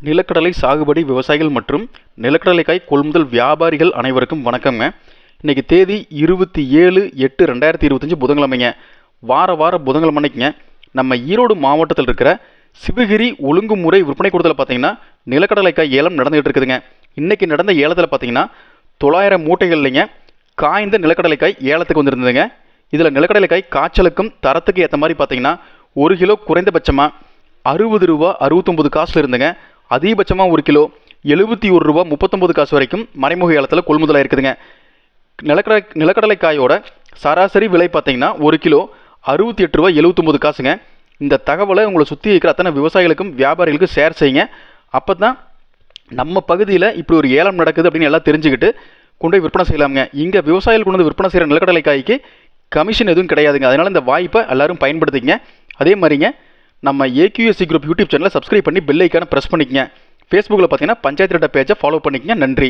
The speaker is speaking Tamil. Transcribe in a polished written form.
நிலக்கடலை சாகுபடி விவசாயிகள் மற்றும் நிலக்கடலைக்காய் கொள்முதல் வியாபாரிகள் அனைவருக்கும் வணக்கங்க. இன்றைக்கி தேதி 27/8/2025 புதன்கிழமைங்க. வார புதன்கிழமை அன்னைக்குங்க நம்ம ஈரோடு மாவட்டத்தில் இருக்கிற சிவகிரி ஒழுங்குமுறை விற்பனை கூடத்தில் பார்த்தீங்கன்னா நிலக்கடலைக்காய் ஏலம் நடந்துகிட்டு இருக்குதுங்க. இன்றைக்கி நடந்த ஏலத்தில் பார்த்தீங்கன்னா 900 மூட்டைகள் இல்லைங்க காய்ந்த நிலக்கடலைக்காய் ஏலத்துக்கு வந்துருந்ததுங்க. இதில் நிலக்கடலைக்காய் காய்ச்சலுக்கும் தரத்துக்கு ஏற்ற மாதிரி பார்த்தீங்கன்னா 1 கிலோ குறைந்தபட்சமாக 60 ரூபா 69 காசுல இருந்துங்க. அதிகபட்சமாக 1 கிலோ 71 ரூபா 39 காசு வரைக்கும் மறைமுக ஏலத்தில் கொள்முதலாக இருக்குதுங்க. நிலக்கடலைக்காயோட சராசரி விலை பார்த்தீங்கன்னா 1 கிலோ 68 ரூபா 79 காசுங்க. இந்த தகவலை உங்களை சுற்றி இருக்கிற அத்தனை விவசாயிகளுக்கும் வியாபாரிகளுக்கும் ஷேர் செய்யுங்க. அப்போ தான் நம்ம பகுதியில் இப்படி ஒரு ஏலம் நடக்குது அப்படின்னு எல்லாம் தெரிஞ்சுக்கிட்டு கொண்டு போய் விற்பனை செய்யலாமுங்க. இங்கே விவசாயிகள் கொண்டு வந்து விற்பனை செய்கிற நிலக்கடலைக்காய்க்கு கமிஷன் எதுவும் கிடையாதுங்க. அதனால் இந்த வாய்ப்பை எல்லாரும் பயன்படுத்திங்க. அதே மாதிரிங்க நம்ம ஏக்யூஎஸ்சி குரூப் யூடியூப் சேனலை சப்ஸ்கிரைப் பண்ணி பெல் ஐக்கானை ப்ரெஸ் பண்ணிக்கங்க. ஃபேஸ்புக்கில் பார்த்தீங்கன்னா பஞ்சாயத்து பேஜை ஃபாலோ பண்ணிக்கங்க. நன்றி.